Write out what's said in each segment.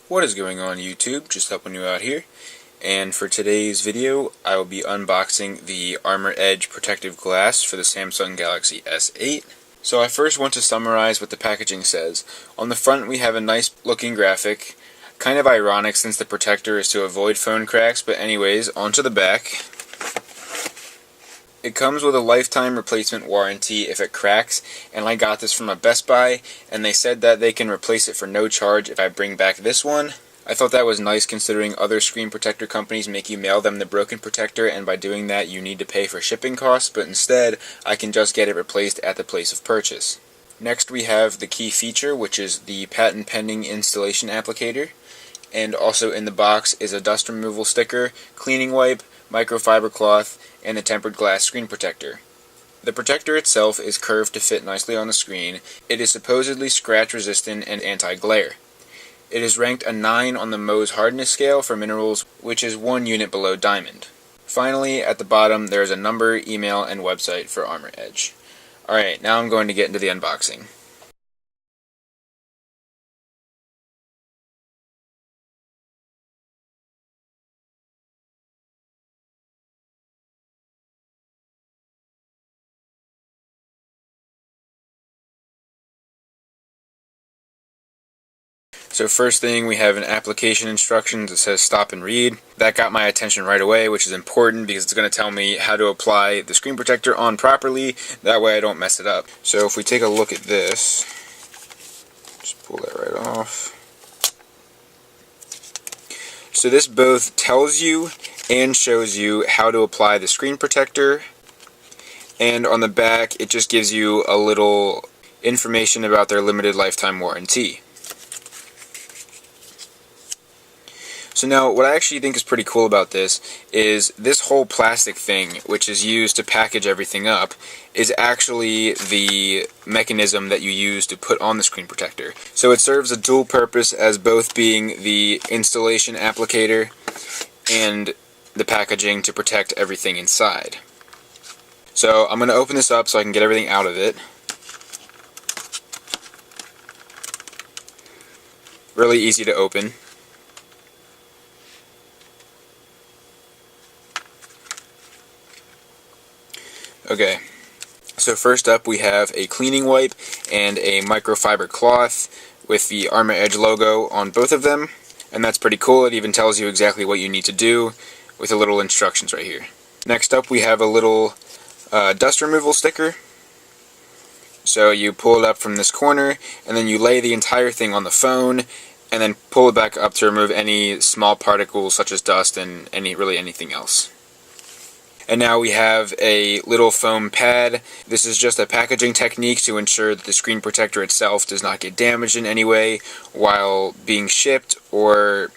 What is going on YouTube? Just helping you out here. And for today's video, I will be unboxing the Armor Edge protective glass for the Samsung Galaxy S8. So I first want to summarize what the packaging says. On the front we have a nice looking graphic, kind of ironic since the protector is to avoid phone cracks, but anyways, onto the back. It comes with a lifetime replacement warranty if it cracks, and I got this from a Best Buy, and they said that they can replace it for no charge if I bring back this one. I thought that was nice considering other screen protector companies make you mail them the broken protector, and by doing that you need to pay for shipping costs, but instead I can just get it replaced at the place of purchase. Next we have the key feature, which is the patent pending installation applicator, and also in the box is a dust removal sticker, cleaning wipe, microfiber cloth, and a tempered glass screen protector. The protector itself is curved to fit nicely on the screen. It is supposedly scratch resistant and anti-glare. It is ranked a 9 on the Mohs hardness scale for minerals, which is 1 unit below diamond. Finally, at the bottom there is a number, email, and website for Armor Edge. Alright, now I'm going to get into the unboxing. So first thing, we have an application instructions that says stop and read. That got my attention right away, which is important because it's going to tell me how to apply the screen protector on properly. That way I don't mess it up. So if we take a look at this, just pull that right off. So this both tells you and shows you how to apply the screen protector. And on the back, it just gives you a little information about their limited lifetime warranty. So now, what I actually think is pretty cool about this is this whole plastic thing, which is used to package everything up, is actually the mechanism that you use to put on the screen protector. So it serves a dual purpose as both being the installation applicator and the packaging to protect everything inside. So I'm going to open this up so I can get everything out of it. Really easy to open. Okay, so first up we have a cleaning wipe and a microfiber cloth with the Armor Edge logo on both of them, and that's pretty cool. It even tells you exactly what you need to do with a little instructions right here. Next up we have a little dust removal sticker. So you pull it up from this corner and then you lay the entire thing on the phone and then pull it back up to remove any small particles such as dust and really anything else. And now we have a little foam pad. This is just a packaging technique to ensure that the screen protector itself does not get damaged in any way while being shipped or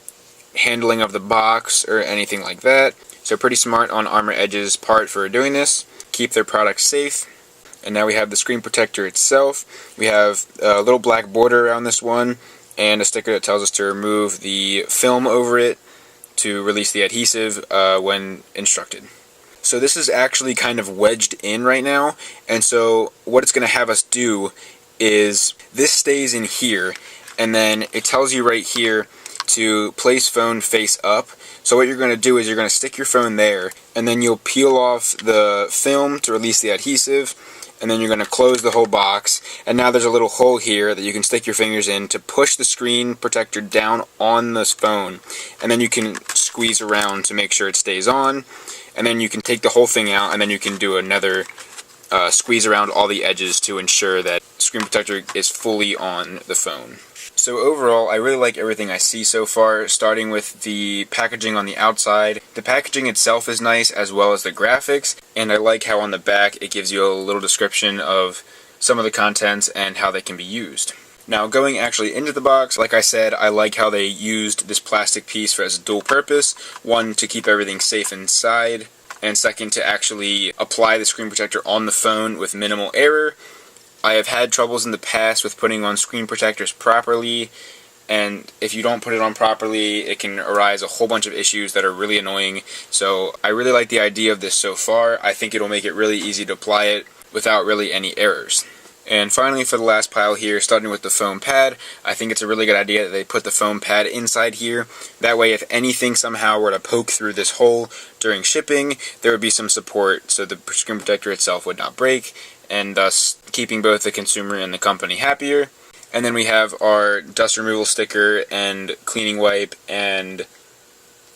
handling of the box or anything like that. So pretty smart on Armor Edge's part for doing this. Keep their products safe. And now we have the screen protector itself. We have a little black border around this one and a sticker that tells us to remove the film over it to release the adhesive when instructed. So this is actually kind of wedged in right now, and so what it's going to have us do is this stays in here, and then it tells you right here to place phone face up. So what you're going to do is you're going to stick your phone there, and then you'll peel off the film to release the adhesive, and then you're going to close the whole box, and now there's a little hole here that you can stick your fingers in to push the screen protector down on this phone, and then you can squeeze around to make sure it stays on. And then you can take the whole thing out, and then you can do another squeeze around all the edges to ensure that the screen protector is fully on the phone. So overall, I really like everything I see so far, starting with the packaging on the outside. The packaging itself is nice, as well as the graphics, and I like how on the back it gives you a little description of some of the contents and how they can be used. Now, going actually into the box, like I said, I like how they used this plastic piece as a dual purpose. One, to keep everything safe inside, and second, to actually apply the screen protector on the phone with minimal error. I have had troubles in the past with putting on screen protectors properly, and if you don't put it on properly, it can arise a whole bunch of issues that are really annoying. So I really like the idea of this so far. I think it'll make it really easy to apply it without really any errors. And finally, for the last pile here, starting with the foam pad, I think it's a really good idea that they put the foam pad inside here. That way, if anything somehow were to poke through this hole during shipping, there would be some support so the screen protector itself would not break, and thus keeping both the consumer and the company happier. And then we have our dust removal sticker and cleaning wipe and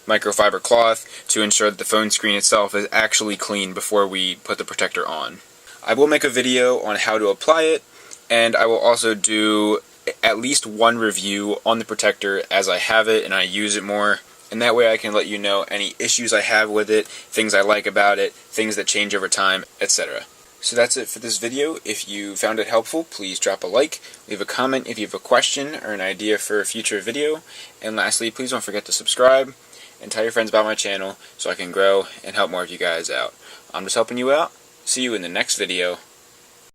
microfiber cloth to ensure that the phone screen itself is actually clean before we put the protector on. I will make a video on how to apply it, and I will also do at least one review on the protector as I have it and I use it more, and that way I can let you know any issues I have with it, things I like about it, things that change over time, etc. So that's it for this video. If you found it helpful, please drop a like, leave a comment if you have a question or an idea for a future video, and lastly, please don't forget to subscribe and tell your friends about my channel so I can grow and help more of you guys out. I'm just helping you out. See you in the next video.